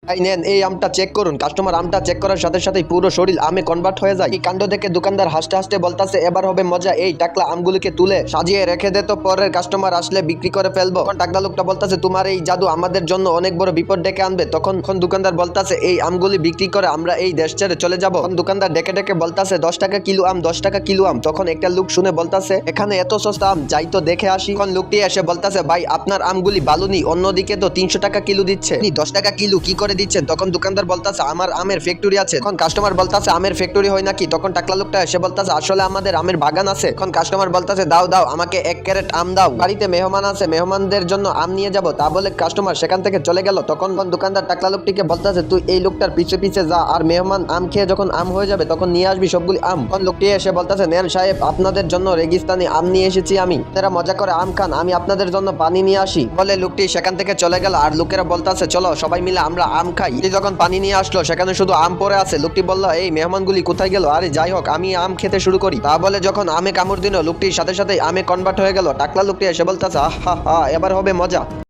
ভাই নেন এই আমটা চেক করুন। কাস্টমার আমটা চেক করার সাথে সাথেই পুরো শরীর আমে কনভার্ট হয়ে যায়। এই কাণ্ড দেখে দোকানদার হাসতে হাসতে বলতাছে এবার হবে মজা। এই টাকলা আমগুলিকে তুলে সাজিয়ে রেখে দে তো পরের কাস্টমার আসলে বিক্রি করে ফেলবো। তখন টাকলা লোকটা বলতাছে তোমার এই জাদু আমাদের জন্য অনেক বড় বিপদ ডেকে আনবে। তখন দোকানদার বলতাছে এই আমগুলি বিক্রি করে আমরা এই দেশ ছেড়ে চলে যাবো। তখন দোকানদার ডেকে ডেকে বলতাছে 10 টাকা কিলো আম, 10 টাকা কিলো আম। তখন একটা লোক শুনে বলতাছে এখানে এত সস্তা আম, যাই তো দেখে আসি। তখন লোকটি এসে বলতাছে ভাই আপনার আমগুলি ভালো নি, অন্যদিকে তো 300 টাকা কিলো দিচ্ছে, 10 টাকা কিলো কি করে দিচ্ছেন? তখন দোকানদার বলতাছে আমার আমের ফ্যাক্টরি আছে। তখন কাস্টমার বলতাছে আমের ফ্যাক্টরি হয় নাকি? তখন টাকলা লোকটা এসে বলতাছে আসলে আমাদের আমের বাগান আছে। তখন কাস্টমার বলতাছে দাও দাও আমাকে 1 ক্যারেট আম দাও, বাড়িতে মেহমান আছে, মেহমানদের জন্য আম নিয়ে যাব। তা বলে কাস্টমার সেখান থেকে চলে গেল। তখন দোকানদার টাকলা লোকটিকে বলতাছে তুই এই লোকটার পিছে পিছে যা, আর মেহমান আম খেয়ে যখন আম হয়ে যাবে তখন নিয়ে আসবি সবগুলি আম। তখন লোকটি এসে বলতাছে নেন সাহেব আপনাদের জন্য রেগিস্তানি আম নিয়ে এসেছি আমি, আপনারা মজা করে আম খান, আমি আপনাদের জন্য পানি নিয়ে আসি। বলে লোকটি সেখান থেকে চলে গেল। আর লোকেরা বলতাছে চলো সবাই মিলে আমরা আম খাই। যখন পানি নিয়ে আসলো সেখানে শুধু আম পড়ে আছে। লোকটি বলল এই মেহমানগুলি কোথায় গেল? আরে যাই হোক আমি আম খেতে শুরু করি। তা বলে যখন আমে কামড় দিল লোকটির সাথে সাথে আমে কনভার্ট হয়ে গেল। টাকলা লোকটি এসে বলতেছে আহা হা এবার হবে মজা।